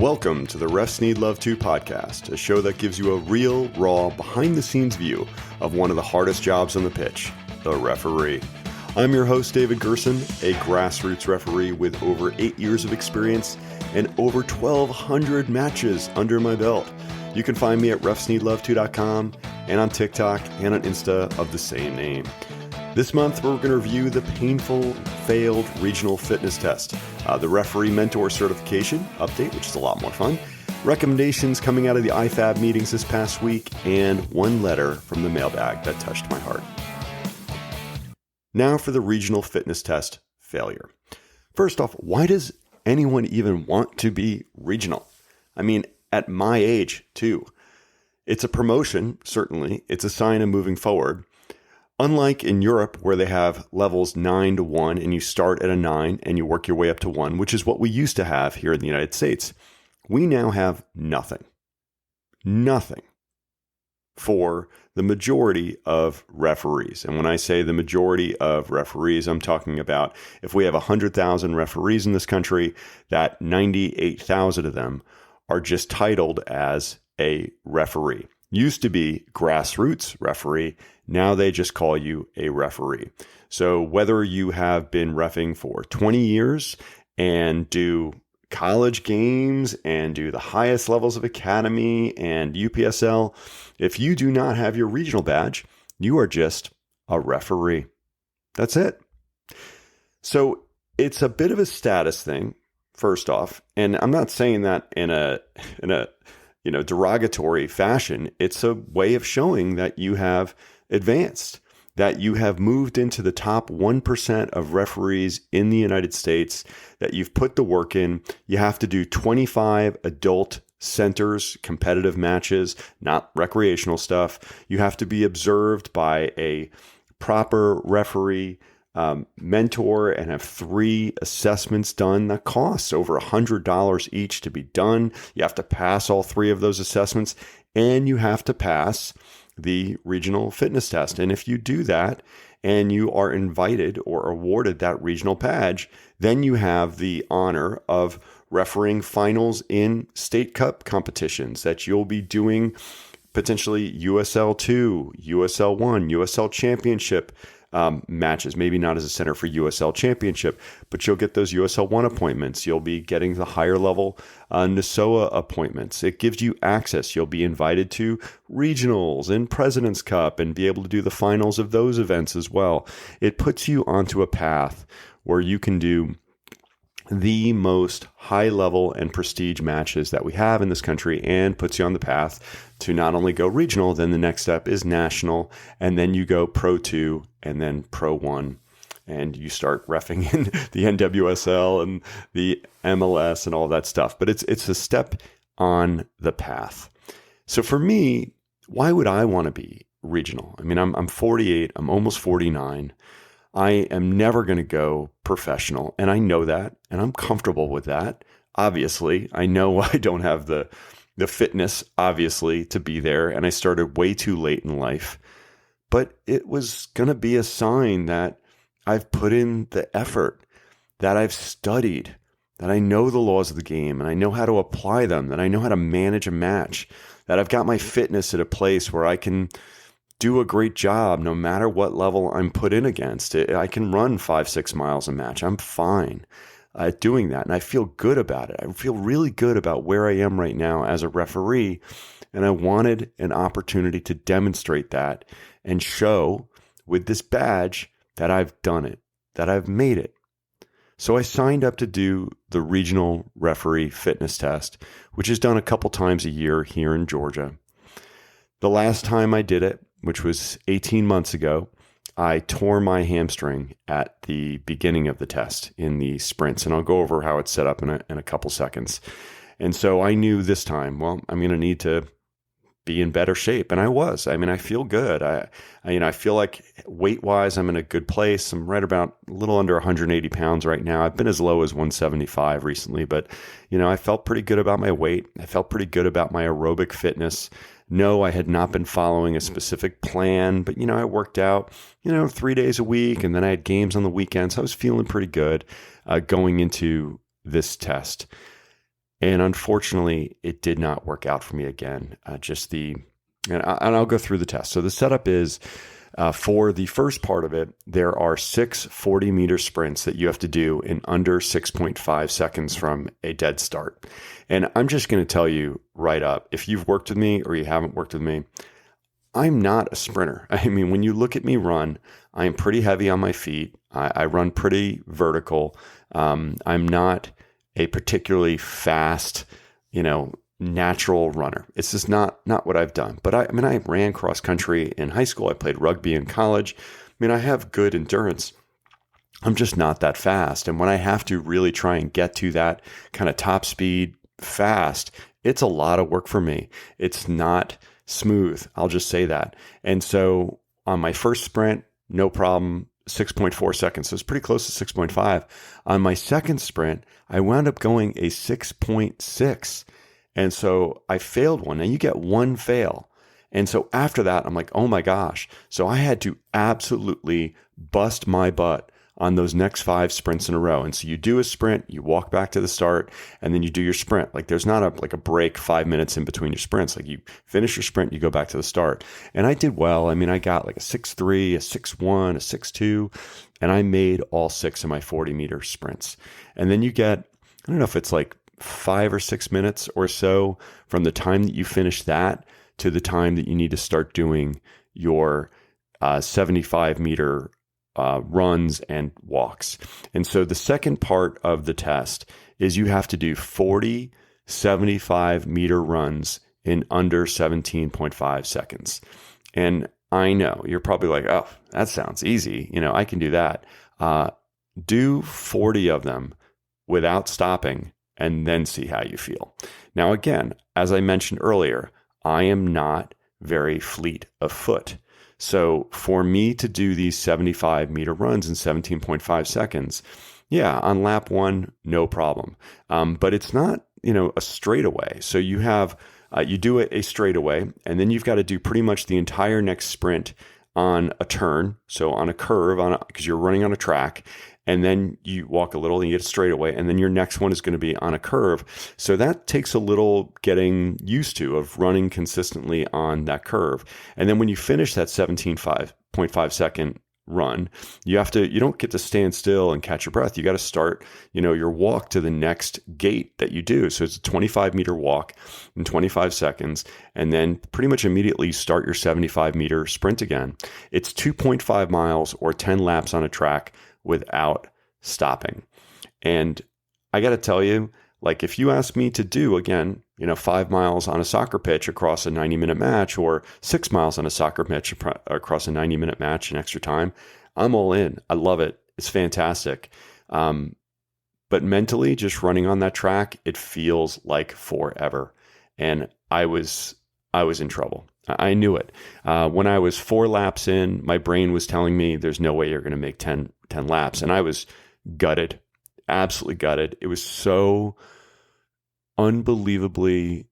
Welcome to the Refs Need Love To podcast, a show that gives you a real, raw, behind-the-scenes view of one of the hardest jobs on the pitch, the referee. I'm your host, David Gerson, a grassroots referee with over 8 years of experience and over 1,200 matches under my belt. You can find me at refsneedlove2.com and on TikTok and on Insta of the same name. This month, we're going to review the painful, failed regional fitness test, the referee mentor certification update, which is a lot more fun, recommendations coming out of the IFAB meetings this past week, and one letter from the mailbag that touched my heart. Now for the regional fitness test failure. First off, why does anyone even want to be regional? I mean, at my age, too. It's a promotion, certainly. It's a sign of moving forward. Unlike in Europe, where they have levels 9 to 1, and you start at a 9 and you work your way up to 1, which is what we used to have here in the United States, we now have nothing. Nothing for the majority of referees. And when I say the majority of referees, I'm talking about if we have 100,000 referees in this country, that 98,000 of them are just titled as a referee. Used to be grassroots referee. Now they just call you a referee. So whether you have been reffing for 20 years and do college games and do the highest levels of academy and UPSL, if you do not have your regional badge, you are just a referee. That's it. So it's a bit of a status thing, first off. And I'm not saying that in a derogatory fashion. It's a way of showing that you have advanced, that you have moved into the top 1% of referees in the United States, that you've put the work in. You have to do 25 adult centers, competitive matches, not recreational stuff. You have to be observed by a proper referee mentor and have 3 assessments done that costs over $100 each to be done. You have to pass all 3 of those assessments, and you have to pass the regional fitness test. And if you do that and you are invited or awarded that regional badge, then you have the honor of refereeing finals in state cup competitions that you'll be doing, potentially USL 2, USL 1, USL Championship matches, maybe not as a center for USL Championship, but you'll get those USL 1 appointments. You'll be getting the higher level NSOA appointments. It gives you access. You'll be invited to regionals and President's Cup and be able to do the finals of those events as well. It puts you onto a path where you can do the most high level and prestige matches that we have in this country, and puts you on the path to not only go regional, then the next step is national, and then you go Pro 2 and then Pro 1, and you start reffing in the NWSL and the MLS and all that stuff. But it's a step on the path. So for me, why would I want to be regional? I mean, I'm 48, I'm almost 49. I am never going to go professional, and I know that, and I'm comfortable with that. Obviously, I know I don't have the fitness, obviously, to be there, and I started way too late in life. But it was going to be a sign that I've put in the effort, that I've studied, that I know the laws of the game, and I know how to apply them, that I know how to manage a match, that I've got my fitness at a place where I can do a great job no matter what level I'm put in against. I can run 5-6 miles a match. I'm fine at doing that, and I feel good about it. I feel really good about where I am right now as a referee, and I wanted an opportunity to demonstrate that and show with this badge that I've done it, that I've made it. So I signed up to do the regional referee fitness test, which is done a couple times a year here in Georgia. The last time I did it, which was 18 months ago, I tore my hamstring at the beginning of the test in the sprints. And I'll go over how it's set up in a couple seconds. And so I knew this time, well, I'm going to need to be in better shape. And I was. I mean, I feel good. I feel like weight-wise, I'm in a good place. I'm right about a little under 180 pounds right now. I've been as low as 175 recently, but, I felt pretty good about my weight. I felt pretty good about my aerobic fitness. No, I had not been following a specific plan, but, I worked out, 3 days a week, and then I had games on the weekends. So I was feeling pretty good going into this test. And unfortunately, it did not work out for me again. And I'll go through the test. So the setup is for the first part of it, there are 6 40-meter sprints that you have to do in under 6.5 seconds from a dead start. And I'm just going to tell you right up, if you've worked with me or you haven't worked with me, I'm not a sprinter. I mean, when you look at me run, I'm pretty heavy on my feet. I run pretty vertical. I'm not a particularly fast, natural runner. It's just not what I've done. But I ran cross country in high school. I played rugby in college. I have good endurance. I'm just not that fast. And when I have to really try and get to that kind of top speed fast, it's a lot of work for me. It's not smooth. I'll just say that. And so on my first sprint, no problem, 6.4 seconds. So it's pretty close to 6.5. On my second sprint, I wound up going a 6.6. And so I failed one. Now you get one fail. And so after that, I'm like, oh my gosh. So I had to absolutely bust my butt on those next 5 sprints in a row. And so you do a sprint, you walk back to the start, and then you do your sprint. Like there's not a break 5 minutes in between your sprints. Like you finish your sprint, you go back to the start. And I did well. I got like a 6.3, a 6.1, a 6.2, and I made all 6 of my 40-meter sprints. And then you get, I don't know if it's like 5 or 6 minutes or so from the time that you finish that to the time that you need to start doing your 75-meter runs and walks. And so the second part of the test is you have to do 40 75-meter runs in under 17.5 seconds. And I know you're probably like, oh, that sounds easy. I can do that. Do 40 of them without stopping and then see how you feel. Now, again, as I mentioned earlier, I am not very fleet of foot. So for me to do these 75-meter runs in 17.5 seconds, yeah, on lap 1, no problem. But it's not, a straightaway. So you have, you do it a straightaway, and then you've got to do pretty much the entire next sprint on a turn. So on a curve, because you're running on a track, and then you walk a little and you get a straightaway, and then your next one is going to be on a curve. So that takes a little getting used to of running consistently on that curve. And then when you finish that 17.5 second run, you don't get to stand still and catch your breath. You got to start, your walk to the next gate that you do. So it's a 25-meter walk in 25 seconds, and then pretty much immediately start your 75-meter sprint again. It's 2.5 miles or 10 laps on a track without stopping. And I got to tell you, like if you ask me to do, again, 5 miles on a soccer pitch across a 90-minute match, or 6 miles on a soccer pitch across a 90-minute match in extra time, I'm all in. I love it. It's fantastic. But mentally, just running on that track, it feels like forever. And I was in trouble. I knew it. When I was 4 laps in, my brain was telling me there's no way you're going to make 10 laps. And I was gutted, absolutely gutted. It was so unbelievably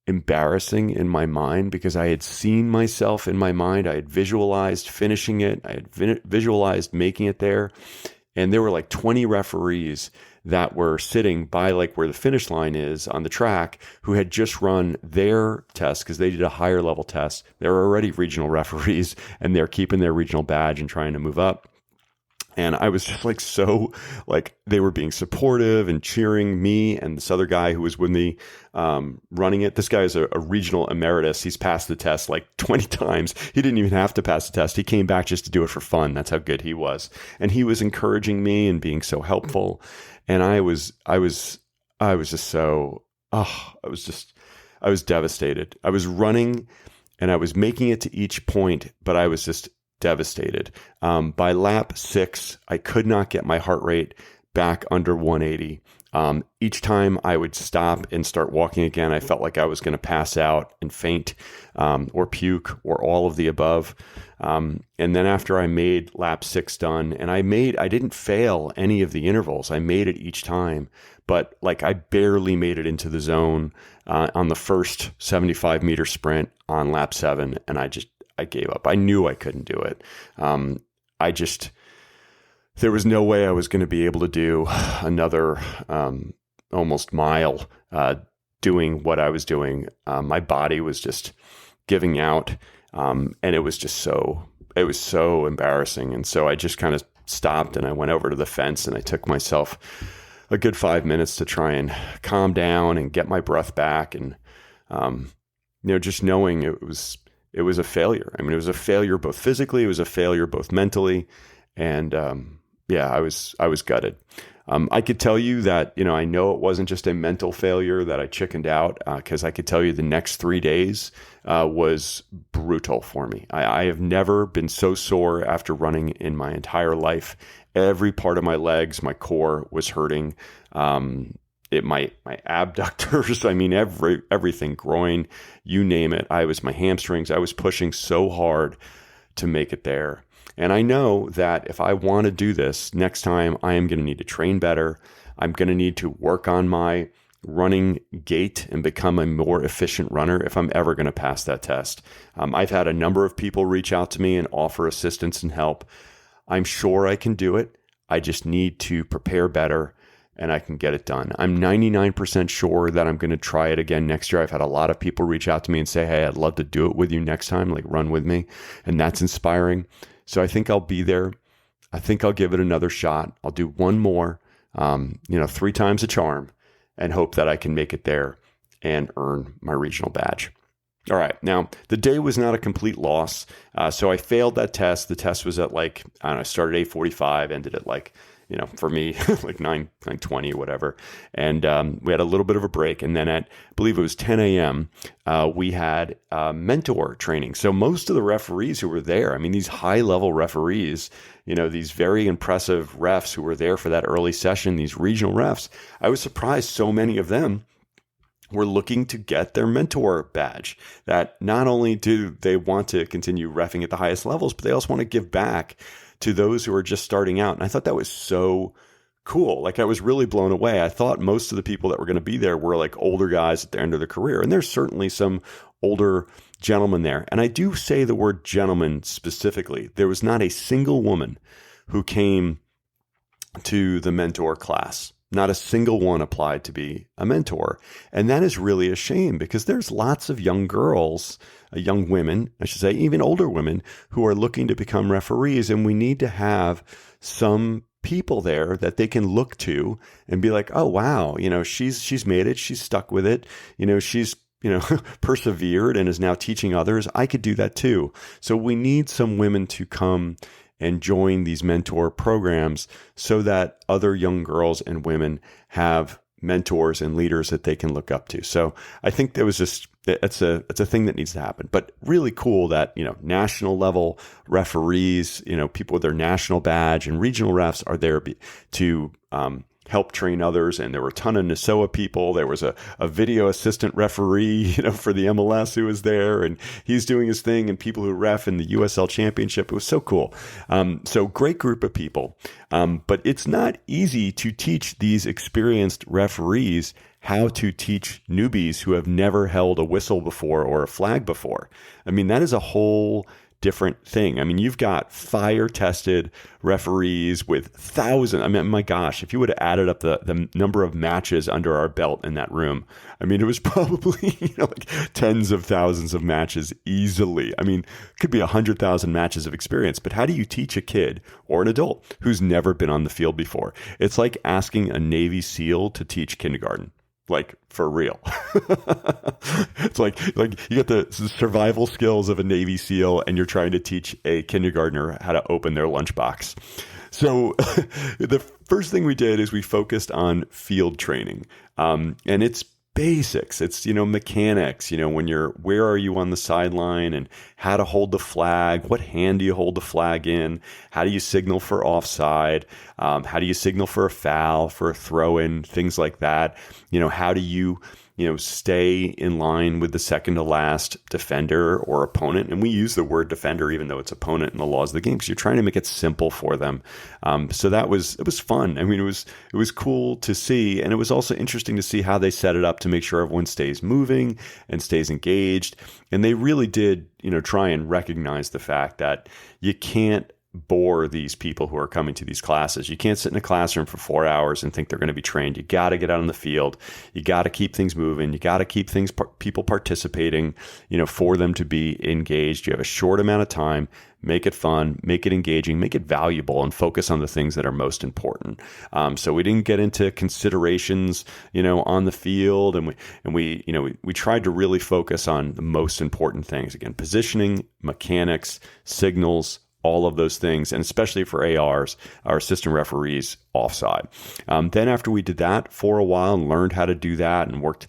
embarrassing in my mind because I had seen myself in my mind. I had visualized finishing it. I had visualized making it there. And there were like 20 referees that were sitting by like where the finish line is on the track who had just run their test because they did a higher level test. They were already regional referees and they're keeping their regional badge and trying to move up. And I was just like, so like they were being supportive and cheering me and this other guy who was with me running it. This guy is a regional emeritus. He's passed the test like 20 times. He didn't even have to pass the test. He came back just to do it for fun. That's how good he was. And he was encouraging me and being so helpful. And I was just so, I was devastated. I was running and I was making it to each point, but I was just devastated. By lap 6, I could not get my heart rate back under 180. Each time I would stop and start walking again, I felt like I was going to pass out and faint, or puke, or all of the above. And then after I made lap 6 done, and I didn't fail any of the intervals. I made it each time, but like I barely made it into the zone on the first 75-meter sprint on lap 7, and I gave up. I knew I couldn't do it. There was no way I was going to be able to do another almost mile doing what I was doing. My body was just giving out, and it was so embarrassing. And so I just kind of stopped and I went over to the fence and I took myself a good 5 minutes to try and calm down and get my breath back. And, just knowing it was a failure. I mean, it was a failure both physically, it was a failure both mentally. And, I was gutted. I could tell you that, I know it wasn't just a mental failure that I chickened out, because I could tell you the next 3 days was brutal for me. I have never been so sore after running in my entire life. Every part of my legs, my core was hurting. My abductors, I mean, everything, groin, you name it. My hamstrings, I was pushing so hard to make it there. And I know that if I want to do this next time, I am going to need to train better. I'm going to need to work on my running gait and become a more efficient runner if I'm ever going to pass that test. I've had a number of people reach out to me and offer assistance and help. I'm sure I can do it. I just need to prepare better and I can get it done. I'm 99% sure that I'm going to try it again next year. I've had a lot of people reach out to me and say, hey, I'd love to do it with you next time, like run with me. And that's inspiring. So I think I'll be there. I think I'll give it another shot. I'll do one more, 3 times a charm, and hope that I can make it there and earn my regional badge. All right. Now, the day was not a complete loss. So I failed that test. The test was at started at 8:45, ended at for me, like 9:20 or whatever. And we had a little bit of a break. And then at, I believe it was 10 a.m., we had mentor training. So most of the referees who were there, I mean, these high-level referees, these very impressive refs who were there for that early session, these regional refs, I was surprised so many of them were looking to get their mentor badge. That not only do they want to continue reffing at the highest levels, but they also want to give back to those who are just starting out. And I thought that was so cool. Like, I was really blown away. I thought most of the people that were going to be there were like older guys at the end of their career. And there's certainly some older gentlemen there. And I do say the word gentleman specifically. There was not a single woman who came to the mentor class. Not a single one applied to be a mentor. And that is really a shame, because there's lots of young girls, young women, I should say, even older women who are looking to become referees. And we need to have some people there that they can look to and be like, oh, wow, she's made it. She's stuck with it. She's persevered and is now teaching others. I could do that too. So we need some women to come and join these mentor programs so that other young girls and women have mentors and leaders that they can look up to. So I think there was it's a thing that needs to happen. But really cool that, national level referees, people with their national badge and regional refs are there to help train others. And there were a ton of NSOA people. There was a video assistant referee, for the MLS who was there, and he's doing his thing, and people who ref in the USL Championship. It was so cool. So great group of people. But it's not easy to teach these experienced referees how to teach newbies who have never held a whistle before or a flag before. I mean, that is a whole different thing. I mean, you've got fire-tested referees with thousands. I mean, my gosh, if you would have added up the number of matches under our belt in that room, I mean, it was probably like tens of thousands of matches easily. I mean, it could be 100,000 matches of experience. But how do you teach a kid or an adult who's never been on the field before? It's like asking a Navy SEAL to teach kindergarten. Like, for real. It's like you got the survival skills of a Navy SEAL and you're trying to teach a kindergartner how to open their lunchbox. So the first thing we did is we focused on field training. And it's basics. It's, mechanics, where are you on the sideline and how to hold the flag? What hand do you hold the flag in? How do you signal for offside? How do you signal for a foul, for a throw in, things like that? How do you, stay in line with the second to last defender or opponent? And we use the word defender, even though it's opponent in the laws of the game, because you're trying to make it simple for them. So it was fun. I mean, it was cool to see. And it was also interesting to see how they set it up to make sure everyone stays moving and stays engaged. And they really did, try and recognize the fact that you can't bore these people who are coming to these classes. You can't sit in a classroom for 4 hours and think they're going to be trained. You got to get out on the field. You got to keep things moving. You got to keep people participating, for them to be engaged. You have a short amount of time. Make it fun, make it engaging, make it valuable, and focus on the things that are most important. So we didn't get into considerations, on the field, and we tried to really focus on the most important things. Again, positioning, mechanics, signals, all of those things, and especially for ARs, our assistant referees, offside. Then after we did that for a while and learned how to do that and worked,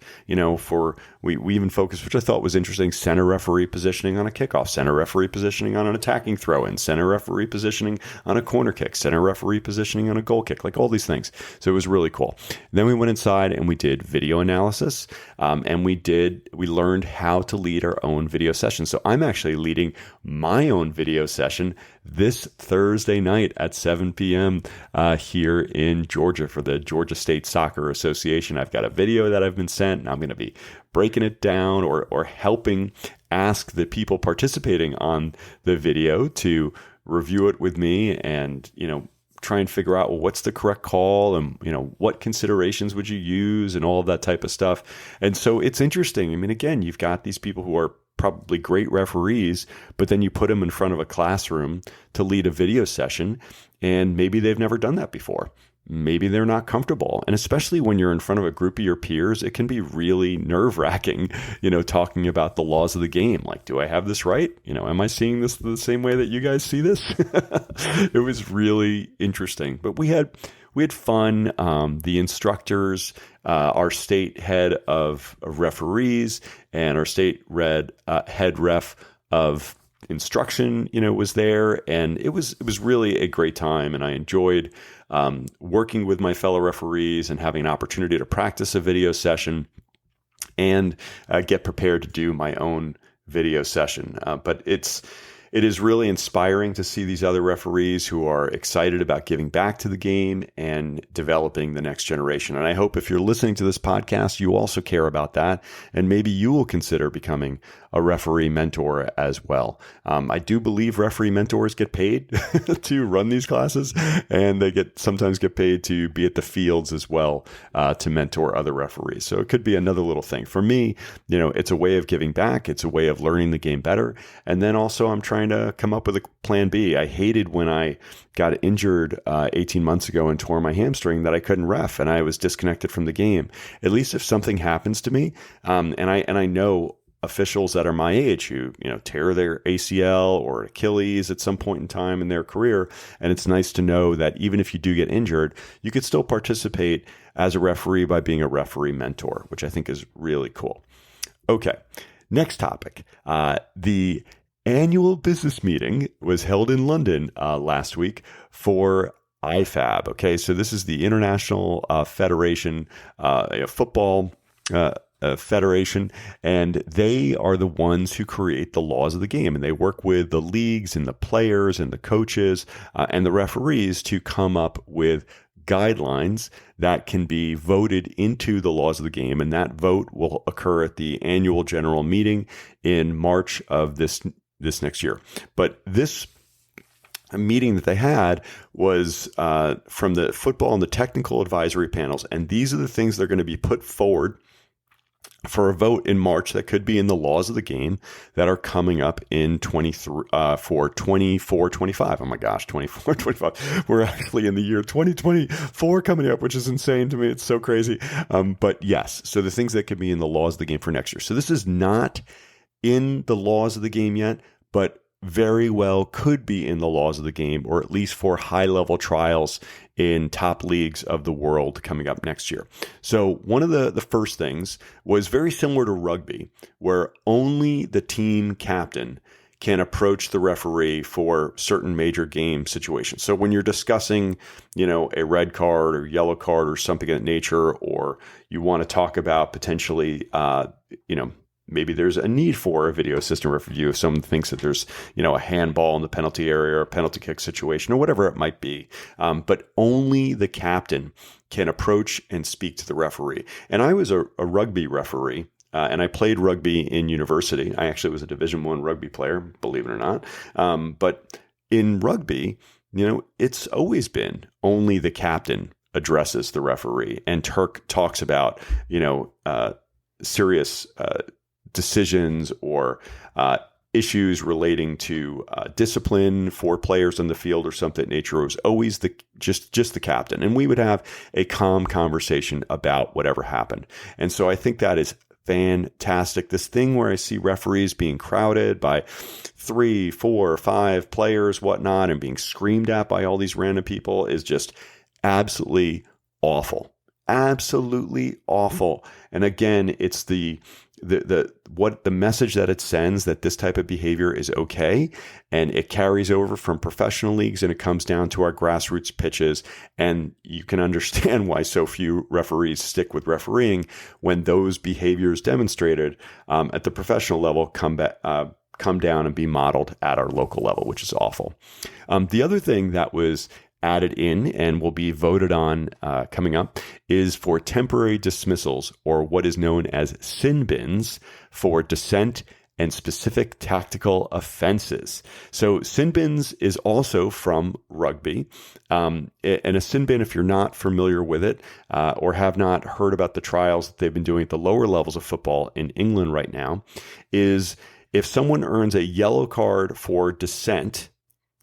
we even focused, which I thought was interesting, center referee positioning on a kickoff, center referee positioning on an attacking throw-in, center referee positioning on a corner kick, center referee positioning on a goal kick, like all these things. So it was really cool. Then we went inside and we did video analysis, and we learned how to lead our own video session. So I'm actually leading my own video session this Thursday night at 7 p.m. Here in Georgia for the Georgia State Soccer Association. I've got a video that I've been sent, and I'm going to be breaking it down or helping ask the people participating on the video to review it with me and, try and figure out, well, what's the correct call and, what considerations would you use and all of that type of stuff. And so it's interesting. I mean, again, you've got these people who are probably great referees, but then you put them in front of a classroom to lead a video session, and maybe they've never done that before. Maybe they're not comfortable. And especially when you're in front of a group of your peers, it can be really nerve-wracking, talking about the laws of the game. Like, do I have this right? Am I seeing this the same way that you guys see this? It was really interesting. But we had fun. The instructors, our state head of referees and our state head ref of instruction, was there, and it was really a great time, and I enjoyed working with my fellow referees and having an opportunity to practice a video session and get prepared to do my own video session. But it is really inspiring to see these other referees who are excited about giving back to the game and developing the next generation. And I hope if you're listening to this podcast, you also care about that, and maybe you will consider becoming a referee mentor as well. I do believe referee mentors get paid to run these classes, and they sometimes get paid to be at the fields as well to mentor other referees. So it could be another little thing. For me, it's a way of giving back. It's a way of learning the game better. And then also I'm trying to come up with a plan B. I hated when I got injured 18 months ago and tore my hamstring that I couldn't ref and I was disconnected from the game. At least if something happens to me, and I know officials that are my age who, tear their ACL or Achilles at some point in time in their career. And it's nice to know that even if you do get injured, you could still participate as a referee by being a referee mentor, which I think is really cool. Okay. Next topic. The annual business meeting was held in London last week for IFAB. Okay. So this is the International Federation, Football, Federation, and they are the ones who create the laws of the game, and they work with the leagues and the players and the coaches and the referees to come up with guidelines that can be voted into the laws of the game, and that vote will occur at the annual general meeting in March of this next year. But this meeting that they had was from the football and the technical advisory panels, and these are the things that are going to be put forward for a vote in March that could be in the laws of the game that are coming up in 24-25. Oh my gosh, 24-25. We're actually in the year 2024 coming up, which is insane to me. It's so crazy. But yes, so the things that could be in the laws of the game for next year. So this is not in the laws of the game yet, but very well could be in the laws of the game, or at least for high-level trials in top leagues of the world coming up next year. So one of the first things was very similar to rugby, where only the team captain can approach the referee for certain major game situations. So when you're discussing, a red card or yellow card or something of that nature, or you want to talk about potentially, maybe there's a need for a video assistant review if someone thinks that there's, a handball in the penalty area or a penalty kick situation or whatever it might be. But only the captain can approach and speak to the referee. And I was a rugby referee, and I played rugby in university. I actually was a Division I rugby player, believe it or not. But in rugby, it's always been only the captain addresses the referee, and Turk talks about, serious decisions or issues relating to discipline for players on the field or something of that nature. It was always just the captain, and we would have a calm conversation about whatever happened. And so I think that is fantastic. This thing where I see referees being crowded by 3, 4, 5 players, whatnot, and being screamed at by all these random people is just absolutely awful. Absolutely awful. And again, it's the message that it sends, that this type of behavior is okay, and it carries over from professional leagues and it comes down to our grassroots pitches. And you can understand why so few referees stick with refereeing when those behaviors demonstrated at the professional level come down and be modeled at our local level, which is awful. The other thing that was added in and will be voted on coming up is for temporary dismissals, or what is known as sin bins, for dissent and specific tactical offenses. So sin bins is also from rugby. And a sin bin, if you're not familiar with it or have not heard about the trials that they've been doing at the lower levels of football in England right now, is if someone earns a yellow card for dissent.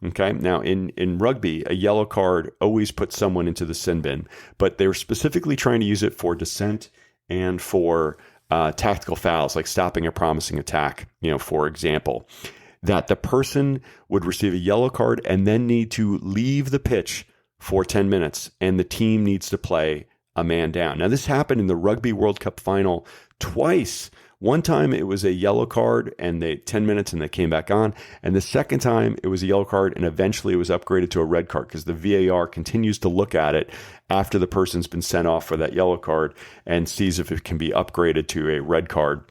Okay. Now, in rugby, a yellow card always puts someone into the sin bin, but they were specifically trying to use it for dissent and for tactical fouls, like stopping a promising attack, for example, that the person would receive a yellow card and then need to leave the pitch for 10 minutes, and the team needs to play a man down. Now, this happened in the Rugby World Cup final twice. One time it was a yellow card and 10 minutes and they came back on. And the second time it was a yellow card and eventually it was upgraded to a red card because the VAR continues to look at it after the person's been sent off for that yellow card and sees if it can be upgraded to a red card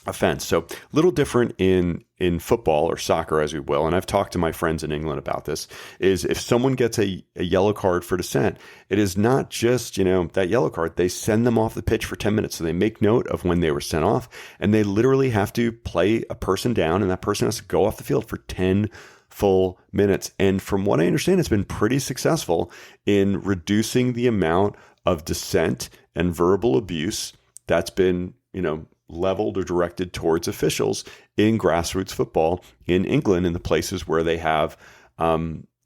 offense. So a little different in football, or soccer as we will, and I've talked to my friends in England about this, is if someone gets a yellow card for dissent, it is not just, that yellow card. They send them off the pitch for 10 minutes. So they make note of when they were sent off, and they literally have to play a person down, and that person has to go off the field for 10 full minutes. And from what I understand, it's been pretty successful in reducing the amount of dissent and verbal abuse that's been, leveled or directed towards officials in grassroots football in England, in the places where they have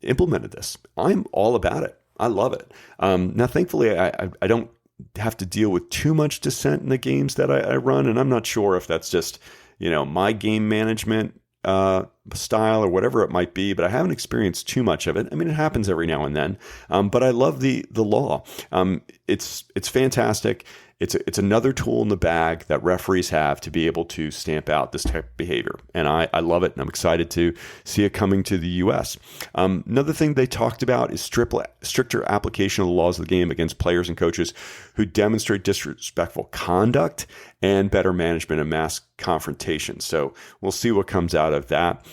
implemented this. I'm all about it. I love it. Now, thankfully, I don't have to deal with too much dissent in the games that I run, and I'm not sure if that's just my game management style or whatever it might be, but I haven't experienced too much of it. I mean, it happens every now and then, but I love the law. It's fantastic. It's another tool in the bag that referees have to be able to stamp out this type of behavior. And I love it, and I'm excited to see it coming to the U.S. Another thing they talked about is stricter application of the laws of the game against players and coaches who demonstrate disrespectful conduct, and better management of mass confrontations. So we'll see what comes out of that.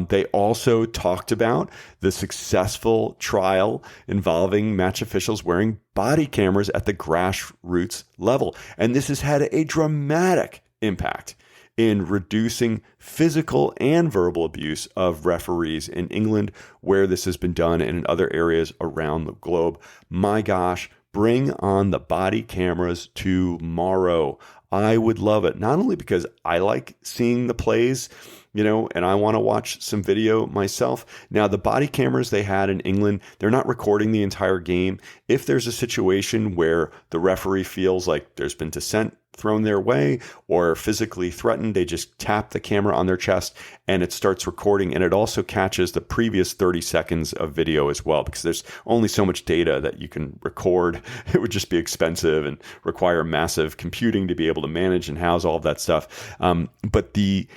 They also talked about the successful trial involving match officials wearing body cameras at the grassroots level. And this has had a dramatic impact in reducing physical and verbal abuse of referees in England, where this has been done, and in other areas around the globe. My gosh, bring on the body cameras tomorrow. I would love it, not only because I like seeing the plays, and I want to watch some video myself. Now, the body cameras they had in England, they're not recording the entire game. If there's a situation where the referee feels like there's been dissent thrown their way or physically threatened, they just tap the camera on their chest and it starts recording. And it also catches the previous 30 seconds of video as well, because there's only so much data that you can record. It would just be expensive and require massive computing to be able to manage and house all of that stuff. But the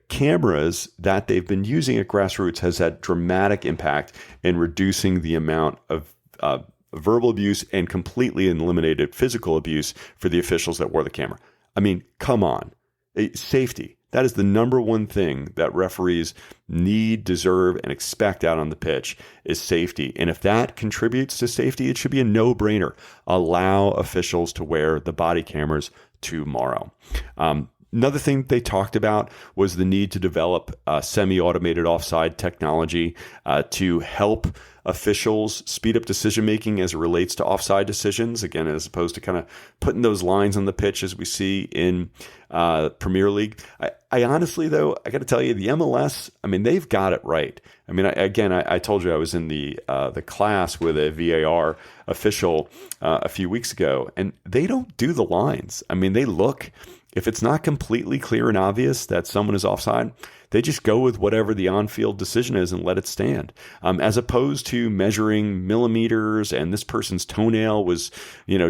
cameras that they've been using at grassroots has had dramatic impact in reducing the amount of verbal abuse and completely eliminated physical abuse for the officials that wore the camera. I mean, come on. Safety. That is the number one thing that referees need, deserve, and expect out on the pitch is safety. And if that contributes to safety, it should be a no-brainer. Allow officials to wear the body cameras tomorrow. Another thing they talked about was the need to develop semi-automated offside technology to help officials speed up decision-making as it relates to offside decisions, again, as opposed to kind of putting those lines on the pitch as we see in Premier League. I honestly, though, I got to tell you, the MLS, I mean, they've got it right. I mean, I told you I was in the class with a VAR official a few weeks ago, and they don't do the lines. I mean, they look, if it's not completely clear and obvious that someone is offside, they just go with whatever the on-field decision is and let it stand, as opposed to measuring millimeters and this person's toenail was,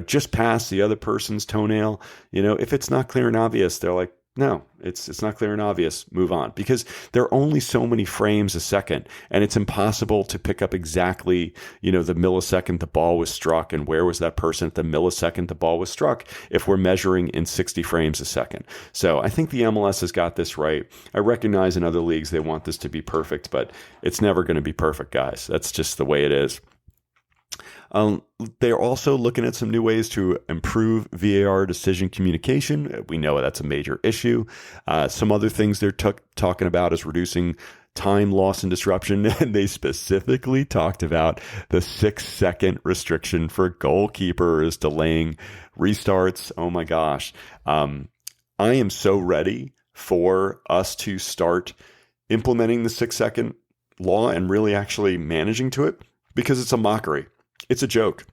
just past the other person's toenail. If it's not clear and obvious, they're like, no, it's not clear and obvious. Move on, because there are only so many frames a second, and it's impossible to pick up exactly, the millisecond the ball was struck and where was that person at the millisecond the ball was struck if we're measuring in 60 frames a second. So I think the MLS has got this right. I recognize in other leagues they want this to be perfect, but it's never going to be perfect, guys. That's just the way it is. They're also looking at some new ways to improve VAR decision communication. We know that's a major issue. Some other things they're talking about is reducing time loss and disruption. And they specifically talked about the 6-second restriction for goalkeepers delaying restarts. Oh my gosh. I am so ready for us to start implementing the 6-second law and really actually managing to it, because it's a mockery. It's a joke.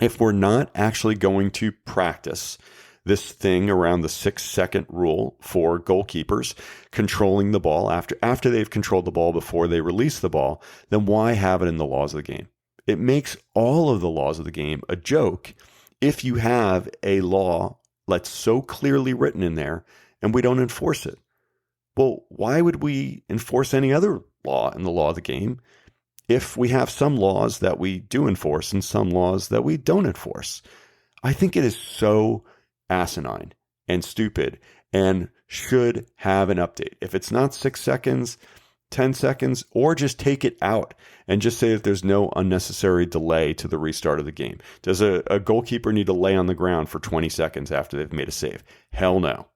If we're not actually going to practice this thing around the 6-second rule for goalkeepers controlling the ball after they've controlled the ball before they release the ball, then why have it in the laws of the game? It makes all of the laws of the game a joke if you have a law that's so clearly written in there and we don't enforce it. Well, why would we enforce any other law in the law of the game if we have some laws that we do enforce and some laws that we don't enforce? I think it is so asinine and stupid and should have an update. If it's not 6 seconds, 10 seconds, or just take it out and just say that there's no unnecessary delay to the restart of the game. Does a goalkeeper need to lay on the ground for 20 seconds after they've made a save? Hell no.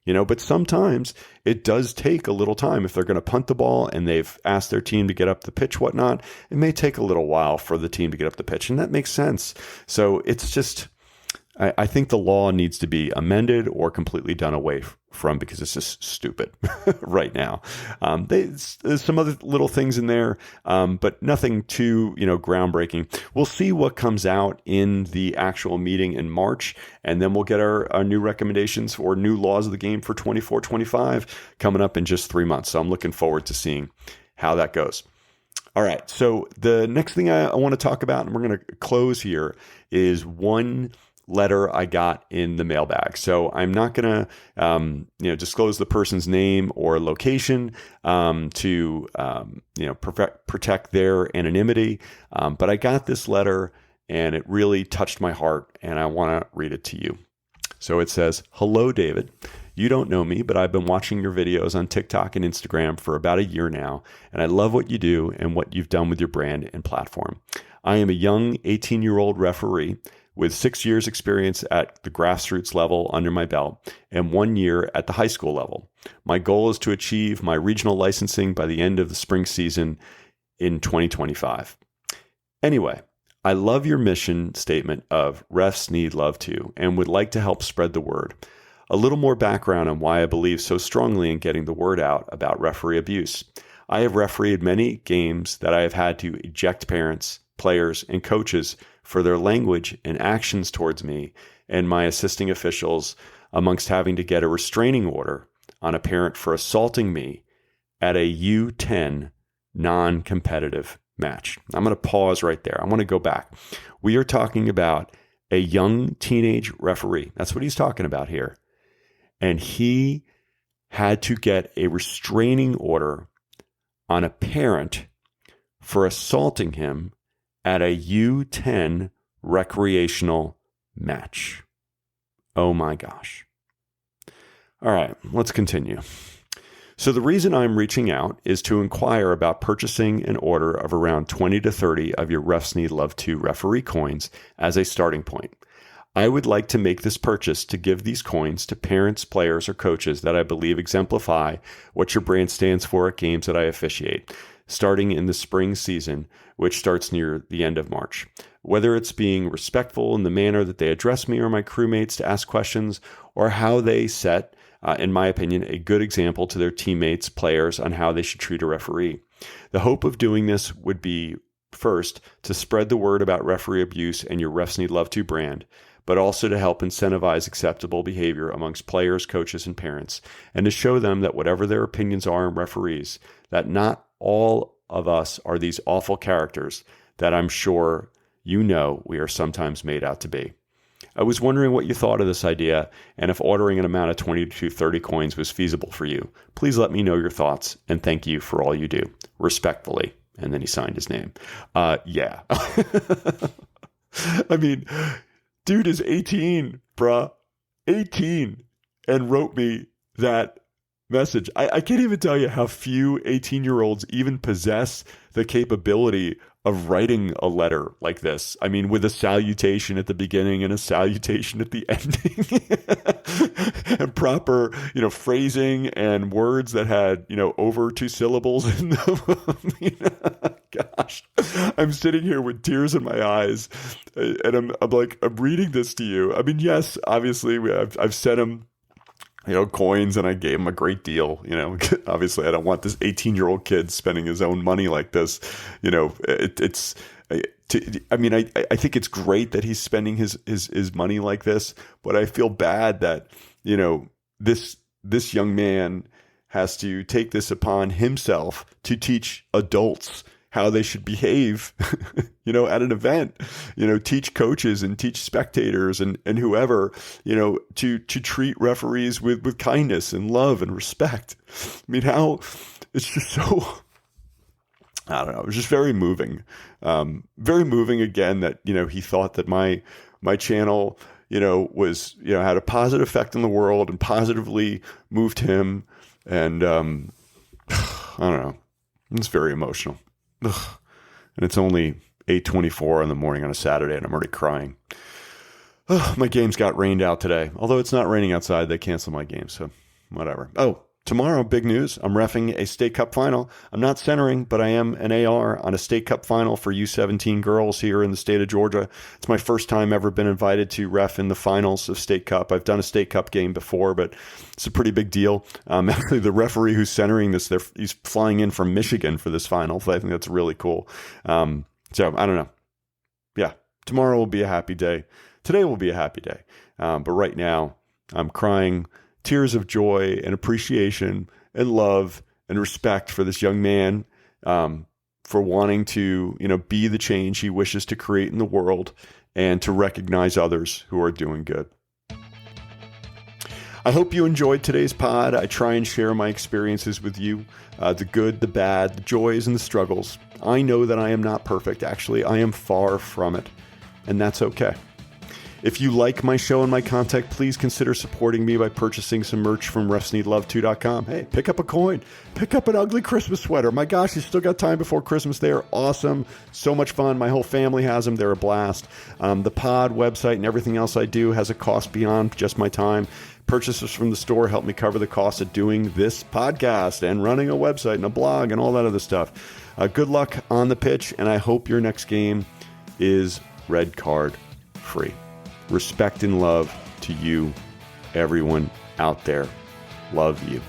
But sometimes it does take a little time. If they're going to punt the ball and they've asked their team to get up the pitch, whatnot, it may take a little while for the team to get up the pitch, and that makes sense. So it's just, I think the law needs to be amended or completely done away from, because it's just stupid right now. There's some other little things in there, but nothing too, groundbreaking. We'll see what comes out in the actual meeting in March, and then we'll get our new recommendations for new laws of the game for 24-25 coming up in just 3 months. So I'm looking forward to seeing how that goes. All right. So the next thing I want to talk about, and we're going to close here, is one letter I got in the mailbag. So I'm not going to, disclose the person's name or location to protect their anonymity. But I got this letter and it really touched my heart, and I want to read it to you. So it says, "Hello, David. You don't know me, but I've been watching your videos on TikTok and Instagram for about a year now, and I love what you do and what you've done with your brand and platform. I am a young 18-year-old referee with 6 years experience at the grassroots level under my belt and 1 year at the high school level. My goal is to achieve my regional licensing by the end of the spring season in 2025. Anyway, I love your mission statement of refs need love too, and would like to help spread the word. A little more background on why I believe so strongly in getting the word out about referee abuse. I have refereed many games that I have had to eject parents, players, and coaches for their language and actions towards me and my assisting officials, amongst having to get a restraining order on a parent for assaulting me at a U10 non-competitive match." I'm going to pause right there. I want to go back. We are talking about a young teenage referee. That's what he's talking about here. And he had to get a restraining order on a parent for assaulting him at a U10 recreational match. Oh my gosh. All right, let's continue. So the reason I'm reaching out is to inquire about purchasing an order of around 20 to 30 of your Refs Need Love 2 referee coins as a starting point. I would like to make this purchase to give these coins to parents, players, or coaches that I believe exemplify what your brand stands for at games that I officiate, starting in the spring season, which starts near the end of March. Whether it's being respectful in the manner that they address me or my crewmates to ask questions, or how they set, in my opinion, a good example to their teammates, players, on how they should treat a referee. The hope of doing this would be, first, to spread the word about referee abuse and your Refs Need Love To brand, but also to help incentivize acceptable behavior amongst players, coaches, and parents, and to show them that whatever their opinions are on referees, that not all of us are these awful characters that I'm sure you know we are sometimes made out to be. I was wondering what you thought of this idea and if ordering an amount of 20 to 30 coins was feasible for you. Please let me know your thoughts, and thank you for all you do. Respectfully. And then he signed his name. Yeah. I mean, dude is 18, bruh. 18. And wrote me that message. I can't even tell you how few 18-year-olds even possess the capability of writing a letter like this. I mean, with a salutation at the beginning and a salutation at the ending, and proper, phrasing and words that had, over 2 syllables in them. Gosh, I'm sitting here with tears in my eyes, and I'm reading this to you. I mean, yes, obviously I've sent him, coins, and I gave him a great deal. Obviously I don't want this 18-year-old kid spending his own money like this. I think it's great that he's spending his money like this, but I feel bad that, this young man has to take this upon himself to teach adults how they should behave, at an event, teach coaches and teach spectators and whoever, to treat referees with kindness and love and respect. I mean, it's just so, I don't know. It was just very moving. Very moving again that, he thought that my channel, was, had a positive effect on the world and positively moved him. And, I don't know. It's very emotional. Ugh. And it's only 8:24 in the morning on a Saturday, and I'm already crying. My games got rained out today. Although it's not raining outside, they canceled my game, so whatever. Oh, tomorrow, big news. I'm reffing a state cup final. I'm not centering, but I am an AR on a state cup final for U17 girls here in the state of Georgia. It's my first time ever been invited to ref in the finals of state cup. I've done a state cup game before, but it's a pretty big deal. Actually, the referee who's centering this, he's flying in from Michigan for this final, so I think that's really cool. So I don't know. Yeah, tomorrow will be a happy day. Today will be a happy day. But right now, I'm crying tears of joy and appreciation and love and respect for this young man, for wanting to, be the change he wishes to create in the world and to recognize others who are doing good. I hope you enjoyed today's pod. I try and share my experiences with you, the good, the bad, the joys, and the struggles. I know that I am not perfect. Actually, I am far from it, and that's okay. If you like my show and my content, please consider supporting me by purchasing some merch from refsneedlove2.com. Hey, pick up a coin. Pick up an ugly Christmas sweater. My gosh, you still got time before Christmas. They are awesome. So much fun. My whole family has them. They're a blast. The pod website and everything else I do has a cost beyond just my time. Purchases from the store help me cover the cost of doing this podcast and running a website and a blog and all that other stuff. Good luck on the pitch, and I hope your next game is red card free. Respect and love to you, everyone out there. Love you.